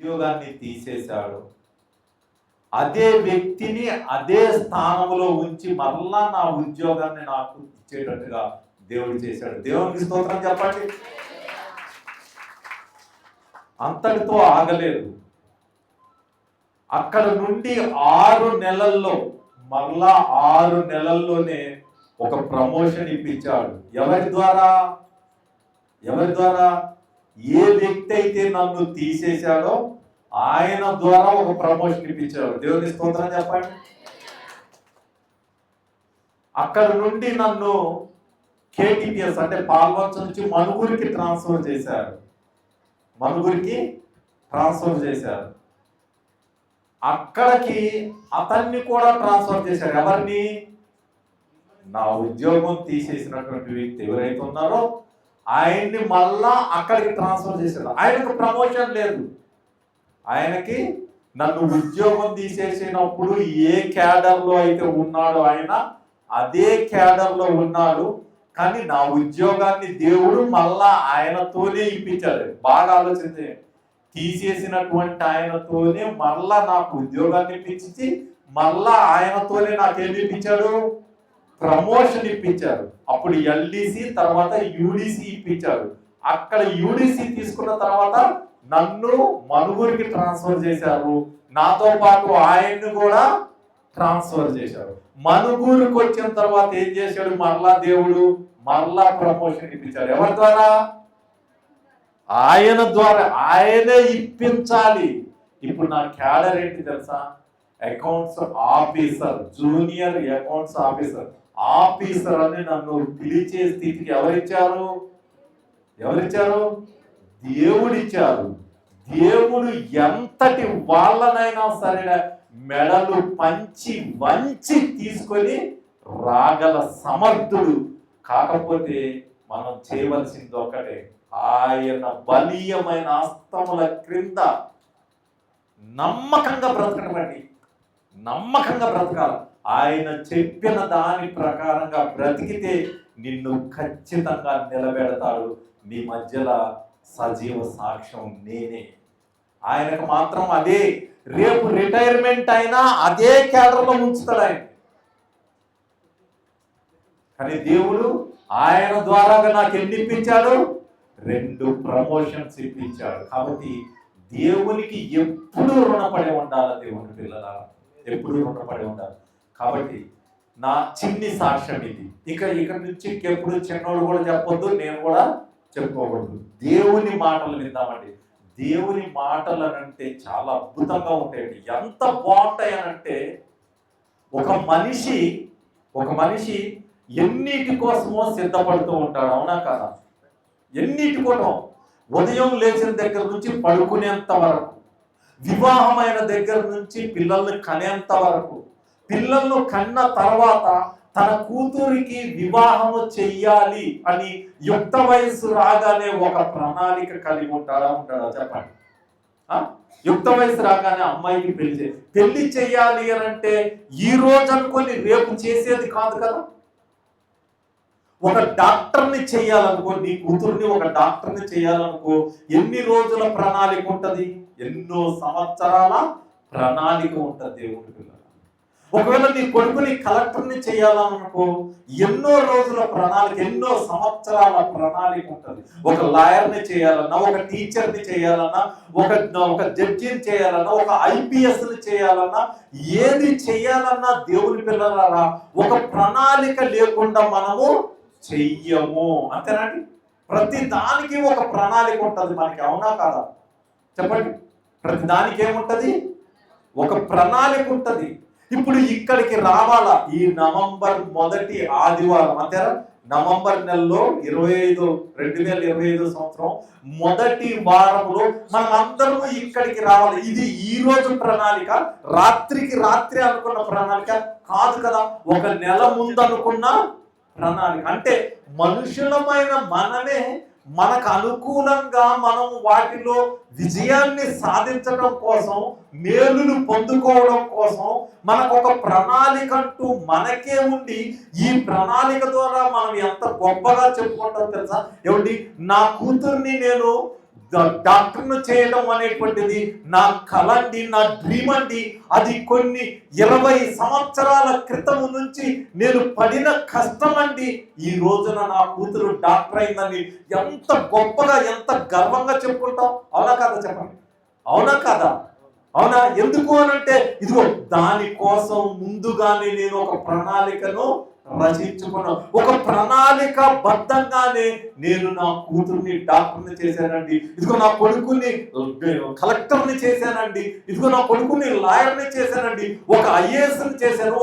ఉద్యోగాన్ని తీసేశాడో అదే వ్యక్తిని అదే స్థానంలో ఉంచి మరలా నా ఉద్యోగాన్ని నాకు ఇచ్చేటట్టుగా దేవుడు చేశాడు. దేవునికి స్తోత్రం చెప్పండి. అంతటితో ఆగలేదు. అక్కడ నుండి 6 నెలల్లో మరలా 6 నెలల్లోనే ఒక ప్రమోషన్ ఇప్పించాడు. ఎవరి ద్వారా? ఏ వ్యక్తి అయితే నన్ను తీసేశాడో ఆయన ద్వారా ఒక ప్రమోషన్ ఇప్పించాడు. దేవుని స్తోత్రం చెప్పండి. అక్కడ నుండి నన్ను KTPS అంటే పాల్వంచ నుంచి మనుగురికి ట్రాన్స్ఫర్ చేశారు. అక్కడికి అతన్ని కూడా ట్రాన్స్ఫర్ చేశారు. ఎవరిని? నా ఉద్యోగం తీసేసినటువంటి వ్యక్తి ఎవరైతే ఉన్నారో ఆయన్ని మళ్ళా అక్కడికి ట్రాన్స్ఫర్ చేశారు. ఆయనకు ప్రమోషన్ లేదు. ఆయనకి నన్ను ఉద్యోగం తీసేసినప్పుడు ఏ క్యాడర్లో అయితే ఉన్నాడో ఆయన అదే క్యాడర్లో ఉన్నాడు. కానీ నా ఉద్యోగాన్ని దేవుడు మళ్ళా ఆయనతోనే ఇప్పించాడు. బాగా ఆలోచించండి. తీసేసినటువంటి ఆయనతోనే మళ్ళా నాకు ఉద్యోగాన్ని ఇప్పించి మళ్ళా ఆయనతోనే నాకేమి ఇప్పించాడు? ప్రమోషన్ ఇప్పించారు. అప్పుడు LDC తర్వాత UDC ఇప్పించారు. అక్కడ UDC తీసుకున్న తర్వాత నన్ను మనుగురికి ట్రాన్స్ఫర్ చేశారు. నాతో పాటు ఆయన్ని కూడా ట్రాన్స్ఫర్ చేశారు. మనుగురికి వచ్చిన తర్వాత ఏం చేశాడు? మరలా దేవుడు మరలా ప్రమోషన్ ఇప్పించాడు. ఎవరి ద్వారా? ఆయన ద్వారా. ఆయనే ఇప్పించాలి. ఇప్పుడు నా క్యాడర్ ఏంటి తెలుసా? Accounts officer, junior accounts officer అని నన్ను పిలిచే స్థితికి ఎవరిచ్చారు? దేవుడిచ్చారు. దేవుడు ఎంతటి వాళ్ళనైనా సరే మెడలు వంచి తీసుకొని రాగల సమర్థుడు. కాకపోతే మనం చేయవలసింది ఒకటే, ఆయన బలీయమైన హస్తముల క్రింద నమ్మకంగా బ్రతకాలి. ఆయన చెప్పిన దాని ప్రకారంగా బ్రతికితే నిన్ను ఖచ్చితంగా నిలబెడతాడు. నీ మధ్యలో సజీవ సాక్ష్యం నేనే. ఆయనకు మాత్రం అదే, రేపు రిటైర్మెంట్ అయినా అదే క్యాడర్లో ఉంచుతాడు ఆయన. కానీ దేవుడు ఆయన ద్వారా నాకు ఎన్ని ఇప్పించాడు? 2 ప్రమోషన్స్ ఇప్పించాడు. కాబట్టి దేవునికి ఎప్పుడు రుణపడి ఉండాలి. దేవుని పిల్లలారా, ఎప్పుడు రుణపడి ఉండాలి. కాబట్టి నా చిన్ని సాక్ష్యం ఇది. ఇక్కడ నుంచి ఎప్పుడు చిన్నోడు కూడా చెప్పొద్దు, నేను కూడా చెప్పుకోకూడదు. దేవుని మాటలు విందామండి. దేవుని మాటలు అనంటే చాలా అద్భుతంగా ఉంటాయండి. ఎంత బాగుంటాయి అనంటే ఒక మనిషి ఎన్నిటి కోసమో సిద్ధపడుతూ ఉంటాడు. అవునా కాదా? ఎన్నిటి కోసం? ఉదయం లేచిన దగ్గర నుంచి పడుకునేంత వరకు, వివాహమైన దగ్గర నుంచి పిల్లల్ని కనేంత వరకు, పిల్లలను కన్న తర్వాత తన కూతురికి వివాహము చెయ్యాలి అని యుక్త వయస్సు రాగానే ఒక ప్రణాళిక కలిగి ఉంటాడా చెప్పండి. యుక్త వయసు రాగానే అమ్మాయికి పెళ్లి చెయ్యాలి అని అంటే ఈ రోజు అనుకొని రేపు చేసేది కాదు కదా. ఒక డాక్టర్ని చెయ్యాలనుకో, నీ కూతుర్ని ఒక డాక్టర్ని చేయాలనుకో, ఎన్ని రోజుల ప్రణాళిక ఉంటది? ఎన్నో సంవత్సరాల ప్రణాళిక ఉంటది దేవుడి పిల్లల. ఒకవేళ నీ కొడుకుని కలెక్టర్ని చేయాలనుకో, ఎన్నో రోజుల ప్రణాళిక, ఎన్నో సంవత్సరాల ప్రణాళిక ఉంటుంది. ఒక లాయర్ని చేయాలన్నా, ఒక టీచర్ని చేయాలన్నా, ఒక జడ్జిని చేయాలన్నా, ఒక IPSని చేయాలన్నా, ఏది చేయాలన్నా దేవుని పిల్లలారా ఒక ప్రణాళిక లేకుండా మనము చెయ్యము. అంతేనండి. ప్రతి దానికి ఒక ప్రణాళిక ఉంటుంది మనకి. అవునా కాదా? చెప్పండి. ప్రతి దానికి ఏముంటది? ఒక ప్రణాళిక ఉంటది. ఇప్పుడు ఇక్కడికి రావాలా? ఈ నవంబర్ మొదటి ఆదివారం, అంతేనా? నవంబర్ నెలలో 2025 సంవత్సరం మొదటి వారంలో మనం అందరూ ఇక్కడికి రావాలి. ఇది ఈ రోజు ప్రణాళిక, రాత్రికి రాత్రి అనుకున్న ప్రణాళిక కాదు కదా. ఒక నెల ముందు అనుకున్న ప్రణాళిక. అంటే మనుషులమైన మనమే మనకు అనుకూలంగా మనం వాటిలో విజయాన్ని సాధించడం కోసం, మేలును పొందుకోవడం కోసం మనకు ఒక ప్రణాళిక అంటూ మనకే ఉండి, ఈ ప్రణాళిక ద్వారా మనం ఎంత గొప్పగా చెప్పుకుంటాం తెలుసా? ఏమిటి? నా కూతుర్ని నేను డాక్టర్ను చేయడం అనేటువంటిది నా కల అండి, నా డ్రీమ్ అండి. అది కొన్ని 20 సంవత్సరాల క్రితం నుంచి నేను పడిన కష్టం అండి. ఈ రోజున నా కూతురు డాక్టర్ అయిందని ఎంత గొప్పగా, ఎంత గర్వంగా చెప్పుకుంటాం. అవునా కాదా చెప్పండి? అవునా కాదా? అవునా? ఎందుకు అనంటే ఇదిగో దానికోసం ముందుగానే నేను ఒక ప్రణాళికను రచించుకున్నాను. ఒక ప్రణాళిక బద్ధంగానే నేను నా కూతుర్ని డాక్టర్ని చేశానండి. ఇదిగో నా కొడుకుని కలెక్టర్ని చేశానండి. ఇదిగో నా కొడుకుని లాయర్ని చేశానండి. ఒక ఐఏఎస్ని చేశాను,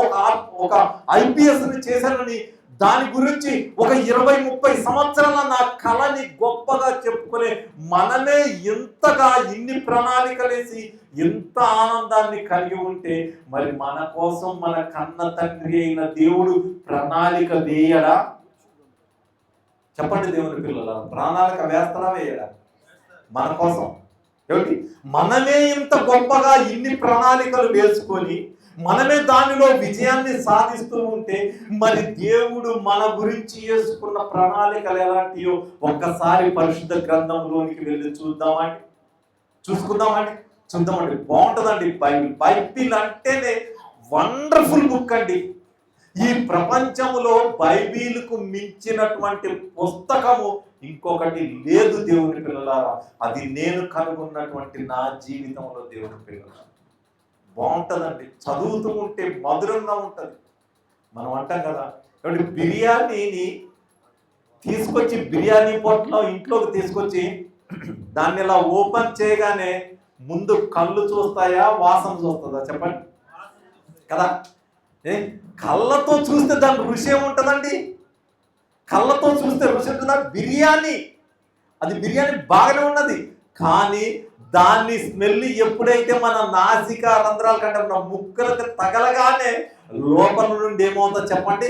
ఒక ఐపీఎస్ని చేశానని దాని గురించి ఒక 20-30 సంవత్సరాల నా కళని గొప్పగా చెప్పుకునే మనమే ఇంతగా ఇన్ని ప్రణాళికలేసి ఎంత ఆనందాన్ని కలిగి ఉంటే మరి మన కోసం మన కన్న తండ్రి అయిన దేవుడు ప్రణాళిక వేయడా? చెప్పండి దేవుని పిల్లల, ప్రణాళిక వేస్తాడా వేయడా మన కోసం? ఏమిటి, మనమే ఇంత గొప్పగా ఇన్ని ప్రణాళికలు వేసుకొని మనమే దానిలో విజయాన్ని సాధిస్తూ ఉంటే మరి దేవుడు మన గురించి వేసుకున్న ప్రణాళికలు ఎలాంటియో ఒక్కసారి పరిశుద్ధ గ్రంథంలోనికి వెళ్ళి చూద్దామండి. బాగుంటుందండి బైబిల్ అంటేనే వండర్ఫుల్ బుక్ అండి. ఈ ప్రపంచంలో బైబిల్కు మించినటువంటి పుస్తకము ఇంకొకటి లేదు దేవుని పిల్లలారా. అది నేను కనుగొన్నటువంటి నా జీవితంలో దేవుని పిల్లలారా బాగుంటుందండి. చదువుతూ ఉంటే మధురంగా ఉంటుంది. మనం అంటాం కదా, బిర్యానీని తీసుకొచ్చి బిర్యానీ పొట్లో ఇంట్లోకి తీసుకొచ్చి దాన్ని ఇలా ఓపెన్ చేయగానే ముందు కళ్ళు చూస్తాయా, వాసన చూస్తుందా? చెప్పండి కదా. కళ్ళతో చూస్తే దాని రుచి ఏముంటుందండి? కళ్ళతో చూస్తే రుచి ఉంటుందా? బిర్యానీ బాగానే ఉన్నది, కానీ దాన్ని స్మెల్ ఎప్పుడైతే మన నాసిక రంధ్రాల కంటే మన ముక్కలకు తగలగానే లోపల నుండి ఏమవుతుంది చెప్పండి?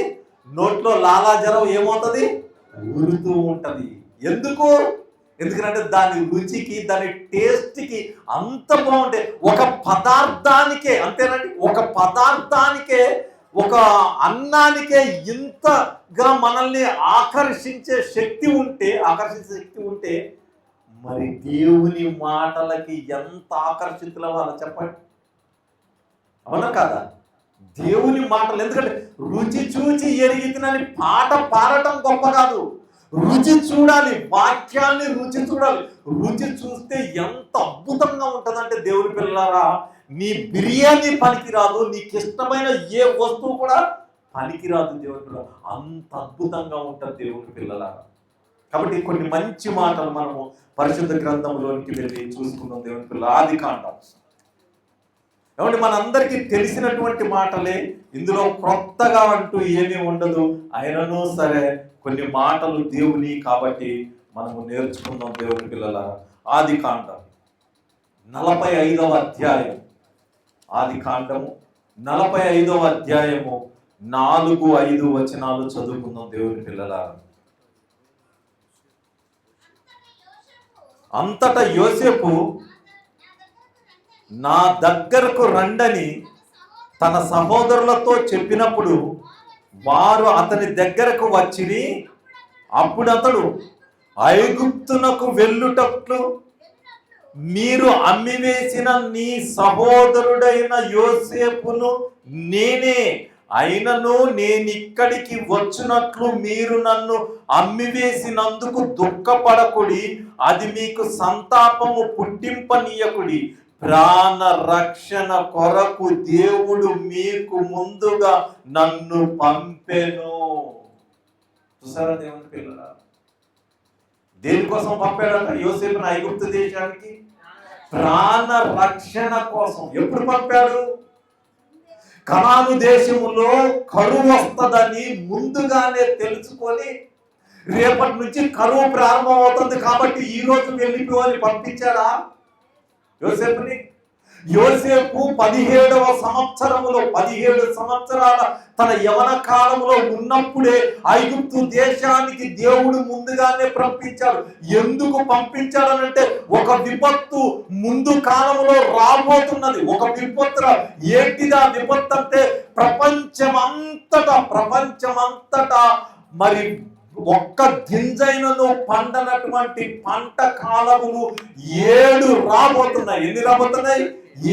నోట్లో లాలాజలం ఏమవుతుంది? ఊరుతూ ఉంటది. ఎందుకంటే దాని రుచికి, దాని టేస్ట్కి అంత బాగుంటే ఒక పదార్థానికే, అంతేనండి, ఒక పదార్థానికే, ఒక అన్నానికే ఇంతగా మనల్ని ఆకర్షించే శక్తి ఉంటే మరి దేవుని మాటలకి ఎంత ఆకర్షితుల వాళ్ళు చెప్పండి. అవునా కాదా? దేవుని మాటలు, ఎందుకంటే రుచి చూచి ఎరిగితినని పాట పాడటం గొప్ప కాదు, రుచి చూడాలి, వాక్యాన్ని రుచి చూడాలి. రుచి చూస్తే ఎంత అద్భుతంగా ఉంటుందంటే దేవుని పిల్లలారా, నీ బిర్యానీ పనికిరాదు, నీకు ఇష్టమైన ఏ వస్తువు కూడా పనికిరాదు దేవుని పిల్లల, అంత అద్భుతంగా ఉంటుంది దేవుని పిల్లలారా. కాబట్టి కొన్ని మంచి మాటలు మనము పరిశుద్ధ గ్రంథంలోనికి వెళ్ళి చూసుకుందాం దేవుని పిల్లల. ఆదికాండం ఏమంటే మనందరికీ తెలిసినటువంటి మాటలే, ఇందులో క్రొత్తగా అంటూ ఏమీ ఉండదు. అయినను సరే కొన్ని మాటలు దేవుని కాబట్టి మనము నేర్చుకుందాం దేవుని పిల్లల. ఆదికాండం 45వ అధ్యాయం, ఆదికాండము 45వ అధ్యాయము 4-5 వచనాలు చదువుకుందాం దేవుని పిల్లల. అంతటా యోసేపు నా దగ్గరకు రండని తన సహోదరులతో చెప్పినప్పుడు వారు అతని దగ్గరకు వచ్చిరి. అప్పుడు అతడు, ఐగుప్తునకు వెళ్ళుటట్లు మీరు అమ్మివేసిన నీ సహోదరుడైన యోసేపును నేనే, అయినను నేనిక్కడికి వచ్చినట్లు మీరు నన్ను అమ్మివేసినందుకు దుఃఖపడకుడి, అది మీకు సంతాపము పుట్టింపనీయకుడి. ప్రాణ రక్షణ కొరకు దేవుడు మీకు ముందుగా నన్ను పంపెను. చూసారా దేవుని పిల్లల, దేనికోసం పంపాడంట యోసేపును ఐగుప్తు దేశానికి? ప్రాణ రక్షణ కోసం. ఎప్పుడు పంపాడు? కనాను దేశములో కరువు వస్తుందని ముందుగానే తెలుసుకొని, రేపటి నుంచి కరువు ప్రారంభం అవుతుంది కాబట్టి ఈ రోజు వెళ్ళిపోని పంపించాడా యోసేపుని? యోసేపు 17వ సంవత్సరములో 17 సంవత్సరాల తన యవన కాలంలో ఉన్నప్పుడే ఐగుప్తు దేశానికి దేవుడు ముందుగానే పంపించాడు. ఎందుకు పంపించాడనంటే ఒక విపత్తు ముందు కాలంలో రాబోతున్నది. ఒక విపత్తు ఏంటిదా విపత్తు అంటే ప్రపంచమంతటా మరి ఒక్క గింజైనను పండనటువంటి పంట కాలములు 7 రాబోతున్నాయి. ఎన్ని రాబోతున్నాయి?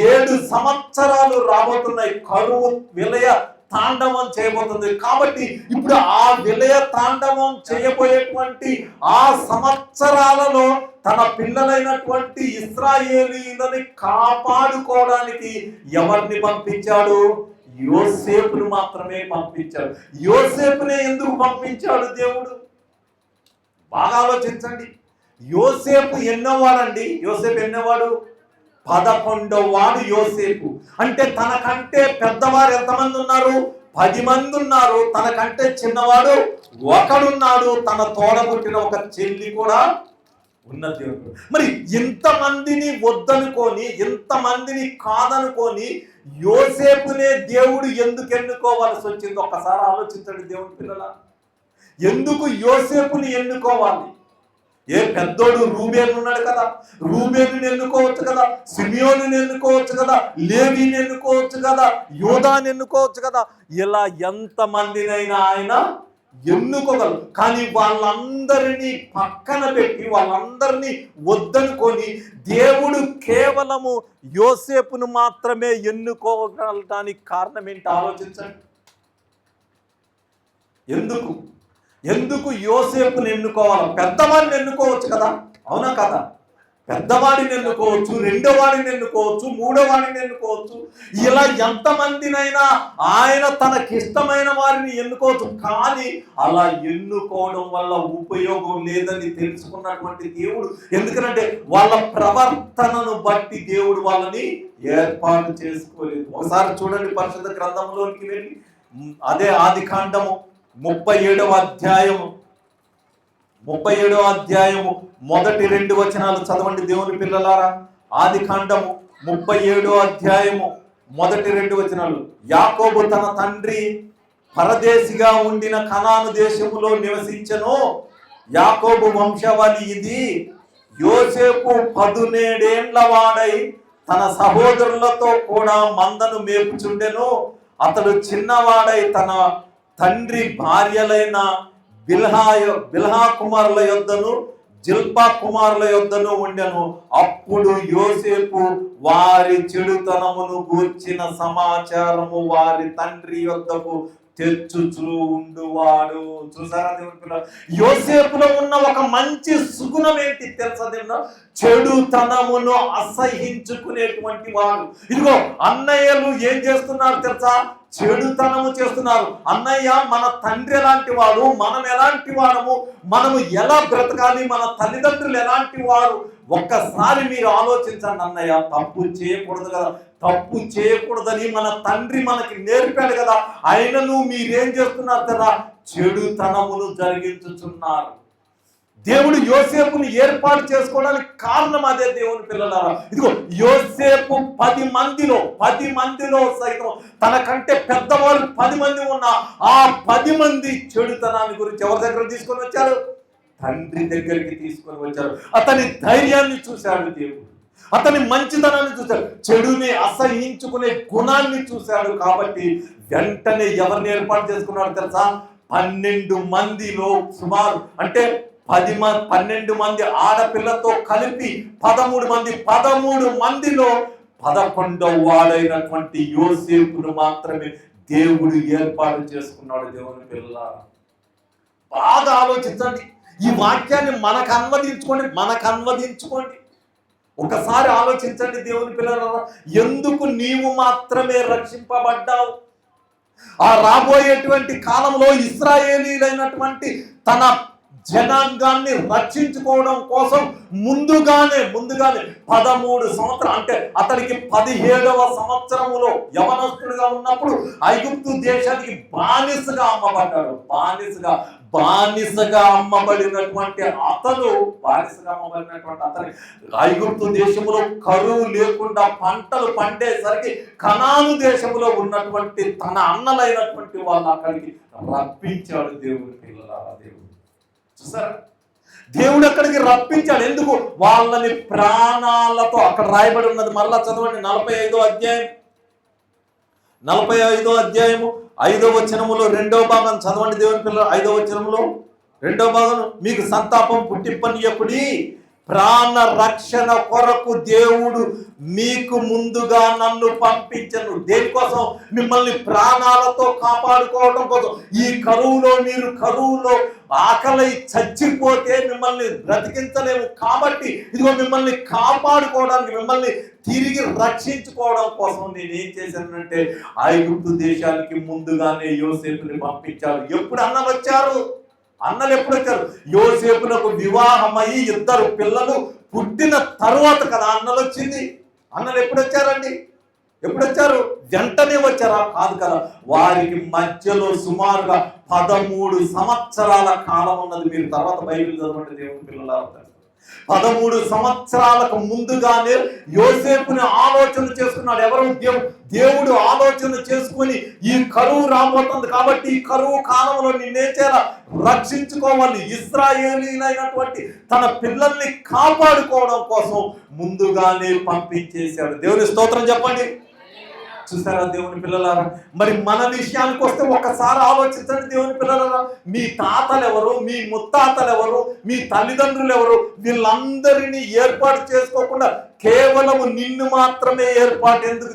7 సంవత్సరాలు రాబోతున్నాయి. కరువు విలయ తాండవం చేయబోతుంది. కాబట్టి ఇప్పుడు ఆ విలయ తాండవం చేయబోయేటువంటి ఆ సంవత్సరాలలో తన పిల్లలైనటువంటి ఇశ్రాయేలీయులని కాపాడుకోవడానికి ఎవరిని పంపించాడు? యోసేపును మాత్రమే పంపించాడు. యోసేపునే ఎందుకు పంపించాడు దేవుడు? బాగా ఆలోచించండి. యోసేపు ఎన్నోవాడండి? యోసేపు ఎన్నోవాడు? 11వ వాడు యోసేపు. అంటే తనకంటే పెద్దవారు ఎంతమంది ఉన్నారు? 10 మంది ఉన్నారు. తనకంటే చిన్నవాడు ఒకడున్నాడు. తన తోడబుట్టిన ఒక చెల్లి కూడా ఉన్న దేవుడు. మరి ఇంతమందిని వద్దనుకొని, ఇంతమందిని కాదనుకొని యోసేపునే దేవుడు ఎందుకు ఎన్నుకోవాల్సి వచ్చింది? ఒక్కసారి ఆలోచించండి దేవుని పిల్లల. ఎందుకు యోసేపుని ఎన్నుకోవాలి? ఏ పెద్దోడు రూబేను ఉన్నాడు కదా, రూబేనుని ఎన్నుకోవచ్చు కదా, సిమియోనుని ఎన్నుకోవచ్చు కదా, లేవీని ఎన్నుకోవచ్చు కదా, యోదాని ఎన్నుకోవచ్చు కదా. ఇలా ఎంతమందినైనా ఆయన ఎన్నుకోగలరు. కానీ వాళ్ళందరినీ పక్కన పెట్టి, వాళ్ళందరినీ వద్దనుకొని దేవుడు కేవలము యోసేపును మాత్రమే ఎన్నుకోగలటానికి కారణం ఏంటి ఆలోచించండి. ఎందుకు యోసేపుని ఎన్నుకోవాలి? పెద్దవాడిని ఎన్నుకోవచ్చు కదా, అవునా కదా? పెద్దవాడిని ఎన్నుకోవచ్చు, రెండో వాడిని ఎన్నుకోవచ్చు, మూడో వాడిని ఎన్నుకోవచ్చు. ఇలా ఎంతమందినైనా ఆయన తనకిష్టమైన వారిని ఎన్నుకోవచ్చు. కానీ అలా ఎన్నుకోవడం వల్ల ఉపయోగం లేదని తెలుసుకున్నటువంటి దేవుడు, ఎందుకంటే వాళ్ళ ప్రవర్తనను బట్టి దేవుడు వాళ్ళని ఏర్పాటు చేసుకోలేదు. ఒకసారి చూడండి పరిశుద్ధ గ్రంథంలోనికి వెళ్ళి, అదే ఆదికాండము 37వ అధ్యాయము మొదటి 2 వచనాలు చదవండి దేవుని పిల్లలారా. ఆదికాండము 37వ అధ్యాయము మొదటి 2 వచనాలు. యాకోబు తన తండ్రి పరదేశిగా ఉండిన కనాను దేశములో నివసించెను. యాకోబు వంశావళి ఇది. యోసేపు 17 ఏండ్ల వాడై తన సహోదరులతో కూడా మందను మేపుచుండెను. అతడు చిన్నవాడై తన తండ్రి భార్యలైన బిల్హా కుమారుల యొద్దను జిల్పా కుమారుల యొద్దను ఉండెను. అప్పుడు యోసేపు వారి చెడుతనమును గూర్చిన సమాచారము వారి తండ్రి యొద్దకు తెచ్చుచూ ఉండువాడు. చూసారా దేవుని? యోసేపులో ఉన్న ఒక మంచి సుగుణం ఏంటి తెలుసా దేవుడు? చెడుతనమును అసహించుకునేటువంటి వాడు. ఇదిగో అన్నయ్యలు ఏం చేస్తున్నారు తెలుసా? చెడుతనము చేస్తున్నారు. అన్నయ్య మన తండ్రి ఎలాంటి వాడు, మనం ఎలాంటి వాడము, మనము ఎలా బ్రతకాలి, మన తల్లిదండ్రులు ఎలాంటి వారు, ఒక్కసారి మీరు ఆలోచించండి. అన్నయ్య తప్పు చేయకూడదు కదా, తప్పు చేయకూడదని మన తండ్రి మనకి నేర్పాడు కదా, అయినను మీరేం చేస్తున్నారు కదా? చెడుతనమును జరిగించుచున్నారు. దేవుడు యోసేపుని ఏర్పాటు చేసుకోవడానికి కారణం అదే దేవుని పిల్లలారా. ఇదిగో యోసేపు 10 మందిలో సైతం తనకంటే పెద్దవాళ్ళు 10 మంది ఉన్నా ఆ 10 మంది చెడుతనాన్ని గురించి ఎవరి దగ్గర తీసుకొని వచ్చారు? తండ్రి దగ్గరికి తీసుకొని వచ్చారు. అతని ధైర్యాన్ని చూశాడు దేవుడు, అతని మంచితనాన్ని చూశాడు, చెడుని అసహించుకునే గుణాన్ని చూశాడు. కాబట్టి వెంటనే ఎవరిని ఏర్పాటు చేసుకున్నాడు తెలుసా? 12 మందిలో సుమారు, అంటే 12 మంది ఆడపిల్లతో కలిపి 13 మందిలో 11వ వాడైనటువంటి యోసేపును మాత్రమే దేవుడు ఏర్పాటు చేసుకున్నాడు. దేవుని పిల్లలారా బాగా ఆలోచించండి. ఈ వాక్యాన్ని మనకు అన్వదించుకోండి. ఒకసారి ఆలోచించండి దేవుని పిల్లలారా. ఎందుకు నీవు మాత్రమే రక్షింపబడ్డావు? ఆ రాబోయేటువంటి కాలంలో ఇశ్రాయేలీలైనటువంటి తన జనాంగాన్ని రక్షించుకోవడం కోసం ముందుగానే 13 సంవత్సరాలు, అంటే అతనికి 17వ సంవత్సరములో యవనస్తుడిగా ఉన్నప్పుడు ఐగుప్తు దేశానికి బానిసగా అమ్మబడ్డాడు. బానిసగా అమ్మబడినటువంటి అతను ఐగుప్తు దేశంలో కరువు లేకుండా పంటలు పండేసరికి కనాను దేశంలో ఉన్నటువంటి తన అన్నలైనటువంటి వాళ్ళు అక్కడికి రప్పించాడు. దేవుడి పిల్లలారా, చూసారా? దేవుడు అక్కడికి రప్పించాడు. ఎందుకు? వాళ్ళని ప్రాణాలతో, అక్కడ రాయబడి ఉన్నది మరలా చదవండి. 45వ అధ్యాయము 5వ వచనములో 2వ భాగం చదవండి దేవుని పిల్లలు. 5వ వచనములో రెండో భాగం, మీకు సంతాపం పుట్టింపనీయకుడి, ప్రాణ రక్షణ కొరకు దేవుడు మీకు ముందుగా నన్ను పంపించను. దేనికోసం? మిమ్మల్ని ప్రాణాలతో కాపాడుకోవడం కోసం. ఈ మీరు కరువులో ఆకలి చచ్చిపోతే మిమ్మల్ని బ్రతికించలేము కాబట్టి ఇదిగో మిమ్మల్ని కాపాడుకోవడానికి, మిమ్మల్ని తిరిగి రక్షించుకోవడం కోసం నేను ఏం చేశానంటే ఐగుప్తు దేశానికి ముందుగానే యోసేపుని పంపించాడు. ఎప్పుడు అన్నలు వచ్చారు? అన్నలు ఎప్పుడు వచ్చారు? యోసేపునకు వివాహమై 2 పిల్లలు పుట్టిన తరువాత కదా అన్నలు వచ్చింది. అన్నలు ఎప్పుడు వచ్చారండి? ఎప్పుడు వచ్చారు? వెంటనే వచ్చారా? కాదు కదా. వారికి మధ్యలో సుమారుగా 13 సంవత్సరాల కాలం ఉన్నది. మీరు తర్వాత బైబిల్ చదవండి దేవుని పిల్లలు. 13 సంవత్సరాలకు ముందుగానే యోసేపుని ఆలోచన చేసుకున్నాడు. ఎవరు? దేవుడు ఆలోచన చేసుకుని ఈ కరువు రాబోతుంది కాబట్టి ఈ కరువు కాలంలో నిన్నేం చేయాలి? రక్షించుకోవాలి. ఇశ్రాయేలీలైనటువంటి తన పిల్లల్ని కాపాడుకోవడం కోసం ముందుగానే పంపించేశాడు. దేవుని స్తోత్రం చెప్పండి. చూసారా దేవుని పిల్లలారా? మరి మన విషయానికి వస్తే ఒక్కసారి ఆలోచించండి దేవుని పిల్లలారా. మీ తాతలు ఎవరు? మీ ముత్తాతలు ఎవరు? మీ తల్లిదండ్రులు ఎవరు? వీళ్ళందరినీ ఏర్పాటు చేసుకోకుండా కేవలం నిన్ను మాత్రమే ఏర్పాటు ఎందుకు